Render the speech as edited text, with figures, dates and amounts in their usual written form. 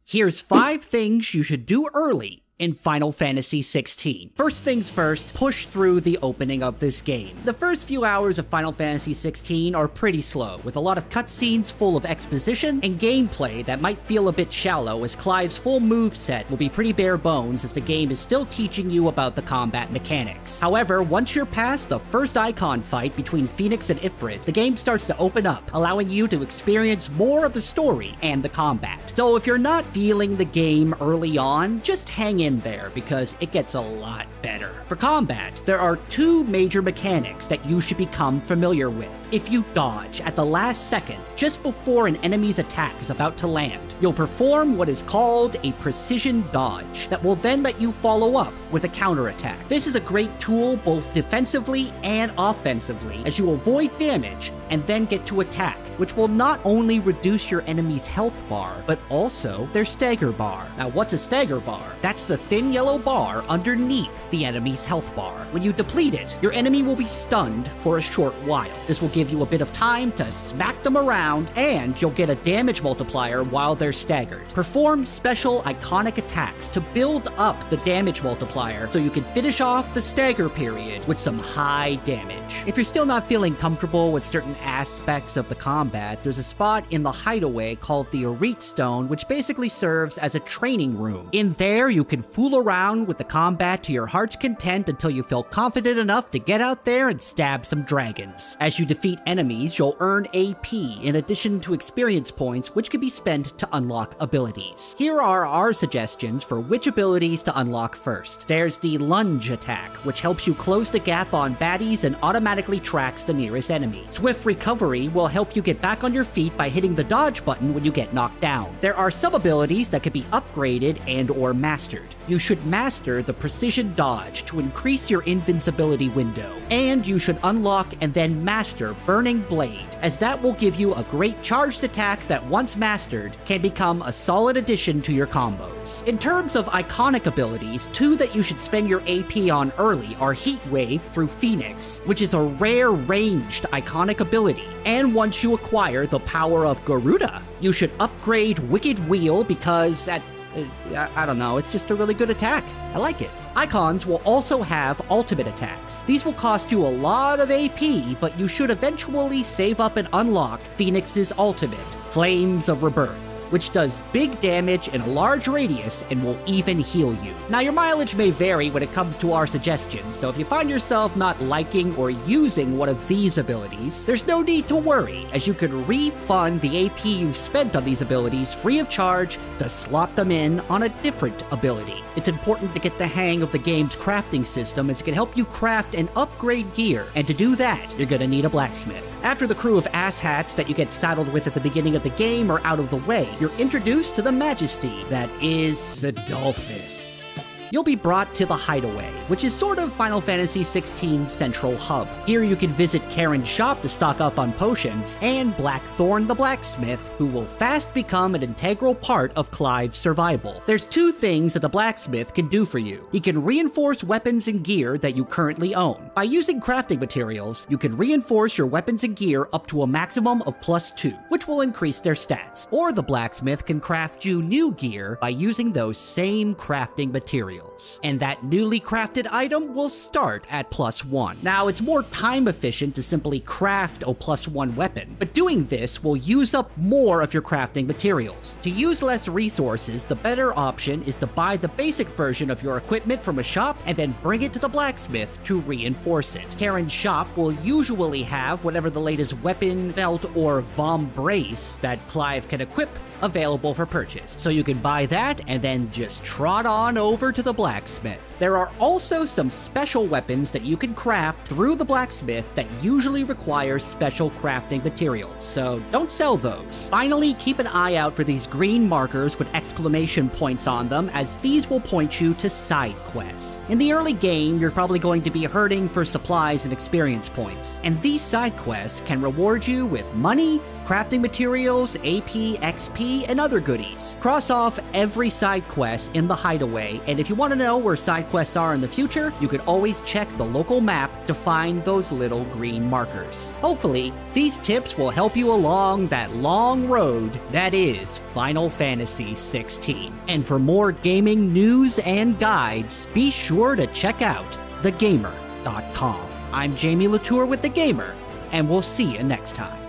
Here's 5 things you should do early in Final Fantasy XVI. First things first, push through the opening of this game. The first few hours of Final Fantasy XVI are pretty slow, with a lot of cutscenes full of exposition and gameplay that might feel a bit shallow, as Clive's full moveset will be pretty bare bones as the game is still teaching you about the combat mechanics. However, once you're past the first Eikon fight between Phoenix and Ifrit, the game starts to open up, allowing you to experience more of the story and the combat. So if you're not feeling the game early on, just hang in there because it gets a lot better. For combat, there are 2 major mechanics that you should become familiar with. If you dodge at the last second, just before an enemy's attack is about to land, you'll perform what is called a precision dodge that will then let you follow up with a counterattack. This is a great tool both defensively and offensively, as you avoid damage and then get to attack, which will not only reduce your enemy's health bar, but also their stagger bar. Now, what's a stagger bar? That's the thin yellow bar underneath the enemy's health bar. When you deplete it, your enemy will be stunned for a short while. This will give you a bit of time to smack them around, and you'll get a damage multiplier while they're staggered. Perform special iconic attacks to build up the damage multiplier so you can finish off the stagger period with some high damage. If you're still not feeling comfortable with certain aspects of the combat, there's a spot in the hideaway called the Arete Stone, which basically serves as a training room. In there, you can fool around with the combat to your heart's content until you feel confident enough to get out there and stab some dragons. As you defeat enemies, you'll earn AP in addition to experience points, which can be spent to unlock abilities. Here are our suggestions for which abilities to unlock first. There's the lunge attack, which helps you close the gap on baddies and automatically tracks the nearest enemy. Swift recovery will help you get back on your feet by hitting the dodge button when you get knocked down. There are sub-abilities that can be upgraded and or mastered. You should master the precision dodge to increase your invincibility window, and you should unlock and then master Burning Blade, as that will give you a great charged attack that once mastered can become a solid addition to your combos. In terms of iconic abilities, 2 that you should spend your AP on early are Heat Wave through Phoenix, which is a rare ranged iconic ability, and once you acquire the power of Garuda, you should upgrade Wicked Wheel because I don't know, it's just a really good attack. I like it. Eikons will also have ultimate attacks. These will cost you a lot of AP, but you should eventually save up and unlock Phoenix's ultimate, Flames of Rebirth, which does big damage in a large radius and will even heal you. Now, your mileage may vary when it comes to our suggestions, so if you find yourself not liking or using one of these abilities, there's no need to worry, as you can refund the AP you've spent on these abilities free of charge to slot them in on a different ability. It's important to get the hang of the game's crafting system, as it can help you craft and upgrade gear, and to do that, you're gonna need a blacksmith. After the crew of asshats that you get saddled with at the beginning of the game are out of the way, you're introduced to the majesty that is Sidolphus. You'll be brought to the Hideaway, which is sort of Final Fantasy XVI's central hub. Here you can visit Karen's shop to stock up on potions, and Blackthorn the Blacksmith, who will fast become an integral part of Clive's survival. There's 2 things that the Blacksmith can do for you. He can reinforce weapons and gear that you currently own. By using crafting materials, you can reinforce your weapons and gear up to a maximum of +2, which will increase their stats. Or the Blacksmith can craft you new gear by using those same crafting materials, and that newly crafted item will start at +1. Now, it's more time efficient to simply craft a +1 weapon, but doing this will use up more of your crafting materials. To use less resources, the better option is to buy the basic version of your equipment from a shop and then bring it to the blacksmith to reinforce it. Karen's shop will usually have whatever the latest weapon, belt, or vombrace that Clive can equip available for purchase, so you can buy that and then just trot on over to the blacksmith. There are also some special weapons that you can craft through the blacksmith that usually require special crafting materials, so don't sell those. Finally, keep an eye out for these green markers with exclamation points on them, as these will point you to side quests. In the early game, you're probably going to be hurting for supplies and experience points, and these side quests can reward you with money, crafting materials, AP, XP, and other goodies. Cross off every side quest in the hideaway, and if you want to know where side quests are in the future, you can always check the local map to find those little green markers. Hopefully, these tips will help you along that long road that is Final Fantasy XVI. And for more gaming news and guides, be sure to check out thegamer.com. I'm Jamie Latour with The Gamer, and we'll see you next time.